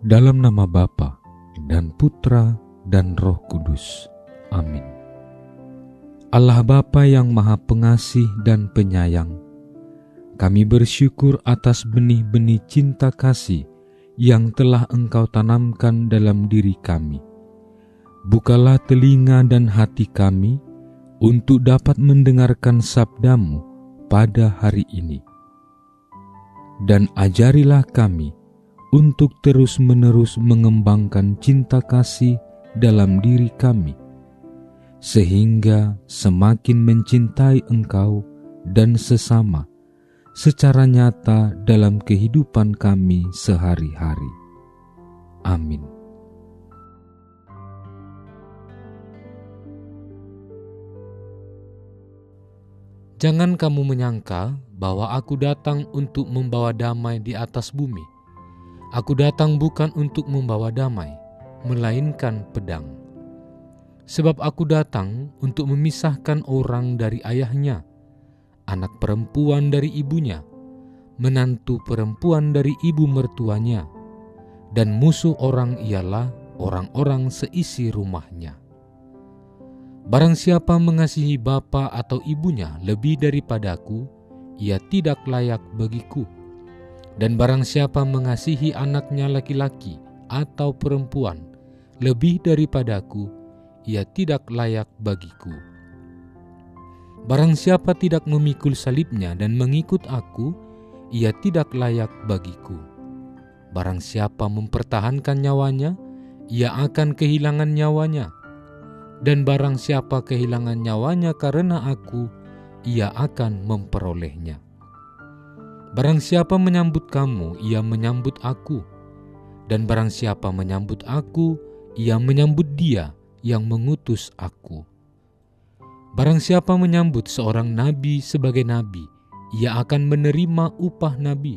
Dalam nama Bapa dan Putra dan Roh Kudus. Amin. Allah Bapa yang Maha Pengasih dan Penyayang, kami bersyukur atas benih-benih cinta kasih yang telah Engkau tanamkan dalam diri kami. Bukalah telinga dan hati kami untuk dapat mendengarkan sabda-Mu pada hari ini. Dan ajarilah kami untuk terus-menerus mengembangkan cinta kasih dalam diri kami, sehingga semakin mencintai Engkau dan sesama secara nyata dalam kehidupan kami sehari-hari. Amin. Jangan kamu menyangka bahwa aku datang untuk membawa damai di atas bumi. Aku datang bukan untuk membawa damai, melainkan pedang. Sebab aku datang untuk memisahkan orang dari ayahnya, anak perempuan dari ibunya, menantu perempuan dari ibu mertuanya, dan musuh orang ialah orang-orang seisi rumahnya. Barang siapa mengasihi bapa atau ibunya lebih daripadaku, ia tidak layak bagiku. Dan barang siapa mengasihi anaknya laki-laki atau perempuan lebih daripadaku, ia tidak layak bagiku. Barang siapa tidak memikul salibnya dan mengikut aku, ia tidak layak bagiku. Barang siapa mempertahankan nyawanya, ia akan kehilangan nyawanya. Dan barang siapa kehilangan nyawanya karena aku, ia akan memperolehnya. Barang siapa menyambut kamu, ia menyambut aku. Dan barang siapa menyambut aku, ia menyambut Dia yang mengutus aku. Barang siapa menyambut seorang nabi sebagai nabi, ia akan menerima upah nabi.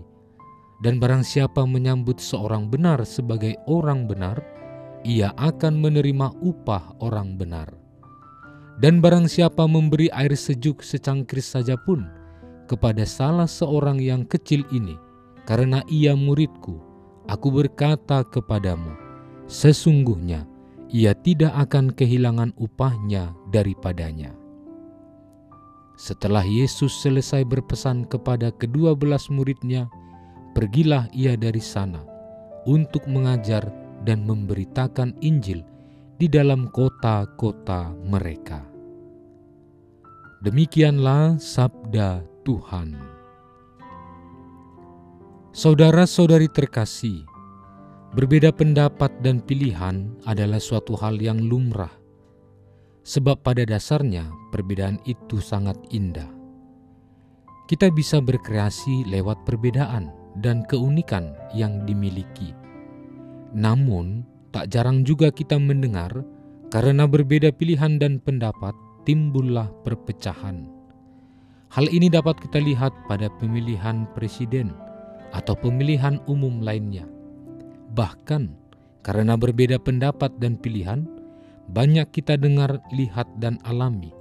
Dan barang siapa menyambut seorang benar sebagai orang benar, ia akan menerima upah orang benar. Dan barang siapa memberi air sejuk secangkir saja pun kepada salah seorang yang kecil ini, karena ia muridku, aku berkata kepadamu, sesungguhnya ia tidak akan kehilangan upahnya daripadanya. Setelah Yesus selesai berpesan kepada ke-12 muridnya, pergilah ia dari sana untuk mengajar dan memberitakan Injil di dalam kota-kota mereka. Demikianlah sabda Tuhan. Saudara-saudari terkasih, berbeda pendapat dan pilihan adalah suatu hal yang lumrah, sebab pada dasarnya perbedaan itu sangat indah. Kita bisa berkreasi lewat perbedaan dan keunikan yang dimiliki. Namun, tak jarang juga kita mendengar karena berbeda pilihan dan pendapat timbullah perpecahan. Hal ini dapat kita lihat pada pemilihan presiden atau pemilihan umum lainnya. Bahkan, karena berbeda pendapat dan pilihan, banyak kita dengar, lihat, dan alami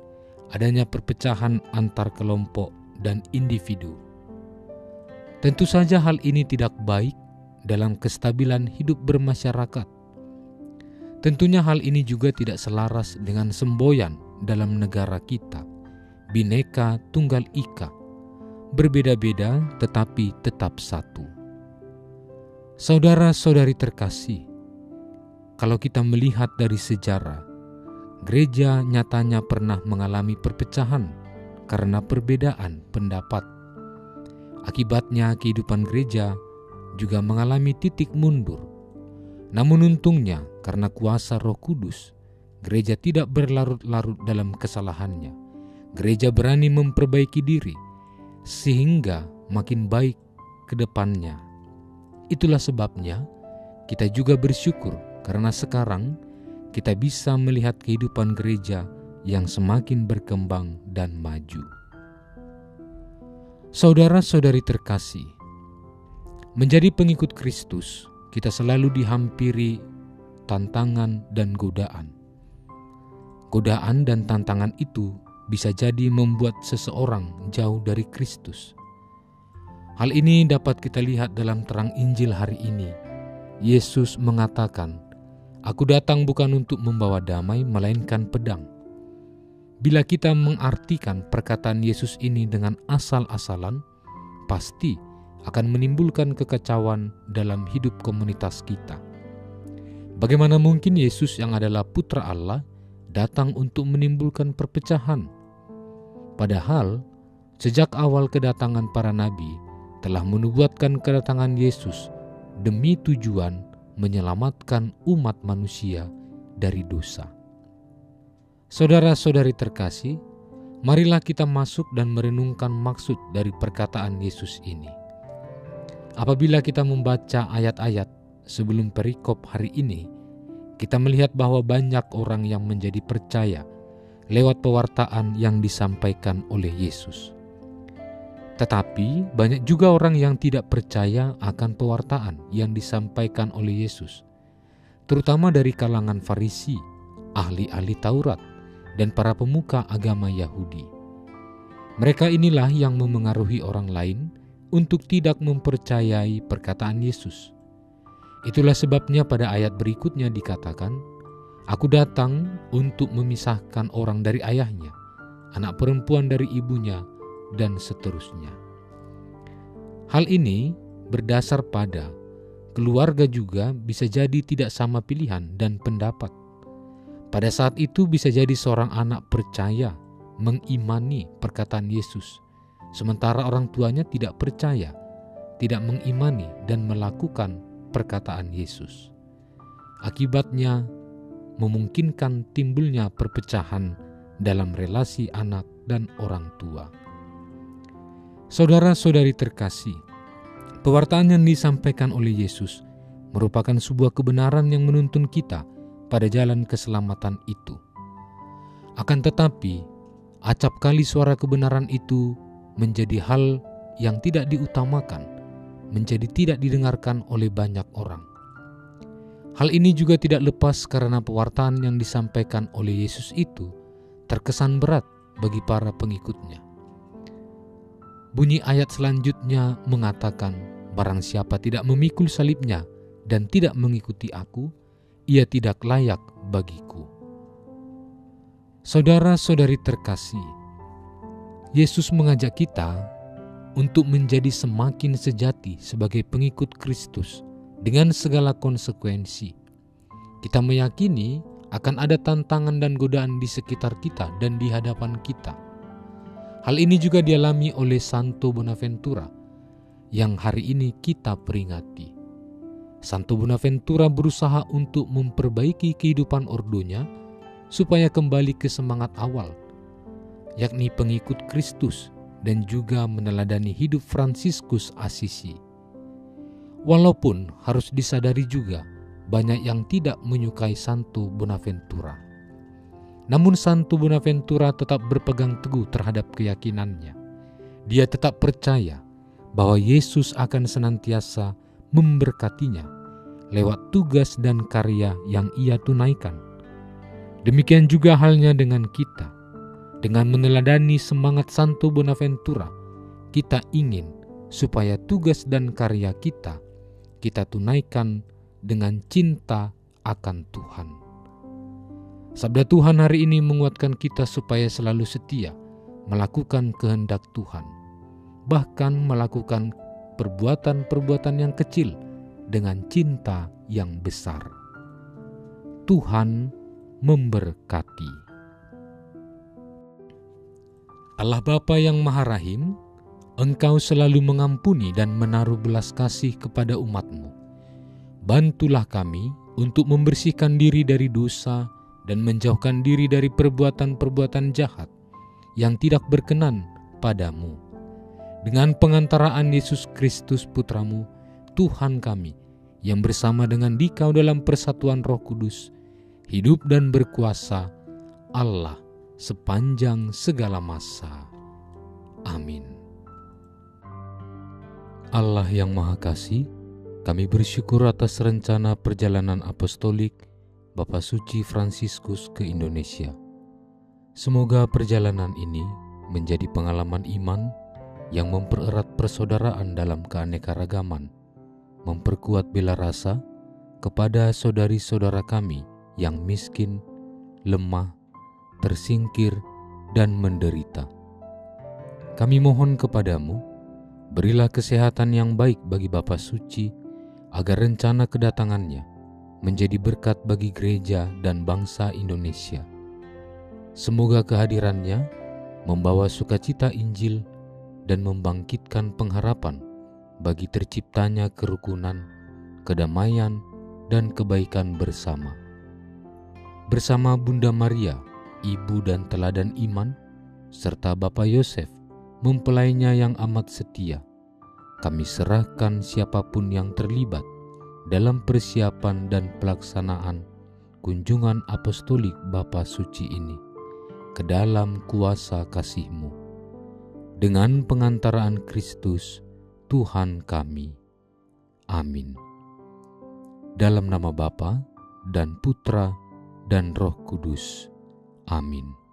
adanya perpecahan antar kelompok dan individu. Tentu saja hal ini tidak baik dalam kestabilan hidup bermasyarakat. Tentunya hal ini juga tidak selaras dengan semboyan dalam negara kita, Bhinneka Tunggal Ika, berbeda-beda tetapi tetap satu. Saudara-saudari terkasih, kalau kita melihat dari sejarah, gereja nyatanya pernah mengalami perpecahan karena perbedaan pendapat. Akibatnya kehidupan gereja juga mengalami titik mundur. Namun untungnya karena kuasa Roh Kudus, gereja tidak berlarut-larut dalam kesalahannya. Gereja berani memperbaiki diri sehingga makin baik ke depannya. Itulah sebabnya kita juga bersyukur karena sekarang kita bisa melihat kehidupan gereja yang semakin berkembang dan maju. Saudara-saudari terkasih, menjadi pengikut Kristus, kita selalu dihampiri tantangan dan godaan. Godaan dan tantangan itu bisa jadi membuat seseorang jauh dari Kristus. Hal ini dapat kita lihat dalam terang Injil hari ini. Yesus mengatakan, "Aku datang bukan untuk membawa damai, melainkan pedang." Bila kita mengartikan perkataan Yesus ini dengan asal-asalan, pasti akan menimbulkan kekacauan dalam hidup komunitas kita. Bagaimana mungkin Yesus yang adalah Putra Allah datang untuk menimbulkan perpecahan? Padahal, sejak awal kedatangan para nabi telah menubuatkan kedatangan Yesus demi tujuan menyelamatkan umat manusia dari dosa. Saudara-saudari terkasih, marilah kita masuk dan merenungkan maksud dari perkataan Yesus ini. Apabila kita membaca ayat-ayat sebelum perikop hari ini, kita melihat bahwa banyak orang yang menjadi percaya lewat pewartaan yang disampaikan oleh Yesus. Tetapi banyak juga orang yang tidak percaya akan pewartaan yang disampaikan oleh Yesus, terutama dari kalangan Farisi, ahli-ahli Taurat, dan para pemuka agama Yahudi. Mereka inilah yang memengaruhi orang lain untuk tidak mempercayai perkataan Yesus. Itulah sebabnya pada ayat berikutnya dikatakan, "Aku datang untuk memisahkan orang dari ayahnya, anak perempuan dari ibunya, dan seterusnya." Hal ini berdasar pada keluarga juga bisa jadi tidak sama pilihan dan pendapat. Pada saat itu bisa jadi seorang anak percaya mengimani perkataan Yesus, sementara orang tuanya tidak percaya, tidak mengimani dan melakukan perkataan Yesus. Akibatnya memungkinkan timbulnya perpecahan dalam relasi anak dan orang tua. Saudara-saudari terkasih, pewartaan yang disampaikan oleh Yesus merupakan sebuah kebenaran yang menuntun kita pada jalan keselamatan itu. Akan tetapi, acap kali suara kebenaran itu menjadi hal yang tidak diutamakan, menjadi tidak didengarkan oleh banyak orang. Hal ini juga tidak lepas karena pewartaan yang disampaikan oleh Yesus itu terkesan berat bagi para pengikutnya. Bunyi ayat selanjutnya mengatakan, "Barang siapa tidak memikul salibnya dan tidak mengikuti aku, ia tidak layak bagiku." Saudara-saudari terkasih, Yesus mengajak kita untuk menjadi semakin sejati sebagai pengikut Kristus dengan segala konsekuensi. Kita meyakini akan ada tantangan dan godaan di sekitar kita dan di hadapan kita. Hal ini juga dialami oleh Santo Bonaventura yang hari ini kita peringati. Santo Bonaventura berusaha untuk memperbaiki kehidupan ordonya supaya kembali ke semangat awal, yakni pengikut Kristus, dan juga meneladani hidup Fransiskus Assisi. Walaupun harus disadari juga banyak yang tidak menyukai Santo Bonaventura. Namun Santo Bonaventura tetap berpegang teguh terhadap keyakinannya. Dia tetap percaya bahwa Yesus akan senantiasa memberkatinya lewat tugas dan karya yang ia tunaikan. Demikian juga halnya dengan kita. Dengan meneladani semangat Santo Bonaventura, kita ingin supaya tugas dan karya kita tunaikan dengan cinta akan Tuhan. Sabda Tuhan hari ini menguatkan kita supaya selalu setia melakukan kehendak Tuhan, bahkan melakukan perbuatan-perbuatan yang kecil dengan cinta yang besar. Tuhan memberkati. Allah Bapa yang Maha Rahim, Engkau selalu mengampuni dan menaruh belas kasih kepada umat-Mu. Bantulah kami untuk membersihkan diri dari dosa dan menjauhkan diri dari perbuatan-perbuatan jahat yang tidak berkenan padamu. Dengan pengantaraan Yesus Kristus Putra-Mu, Tuhan kami, yang bersama dengan Dikau dalam persatuan Roh Kudus, hidup dan berkuasa Allah sepanjang segala masa. Amin. Allah yang Maha Kasih, kami bersyukur atas rencana perjalanan apostolik Bapak Suci Fransiskus ke Indonesia. Semoga perjalanan ini menjadi pengalaman iman yang mempererat persaudaraan dalam keanekaragaman, memperkuat bela rasa kepada saudari-saudara kami yang miskin, lemah, tersingkir, dan menderita. Kami mohon kepadamu, berilah kesehatan yang baik bagi Bapak Suci, agar rencana kedatangannya menjadi berkat bagi gereja dan bangsa Indonesia. Semoga kehadirannya membawa sukacita Injil dan membangkitkan pengharapan bagi terciptanya kerukunan, kedamaian, dan kebaikan bersama. Bersama Bunda Maria, Ibu dan Teladan Iman, serta Bapak Yosef, mempelainya yang amat setia, kami serahkan siapapun yang terlibat dalam persiapan dan pelaksanaan kunjungan apostolik Bapa Suci ini ke dalam kuasa kasih-Mu. Dengan pengantaraan Kristus, Tuhan kami. Amin. Dalam nama Bapa dan Putra dan Roh Kudus. Amin.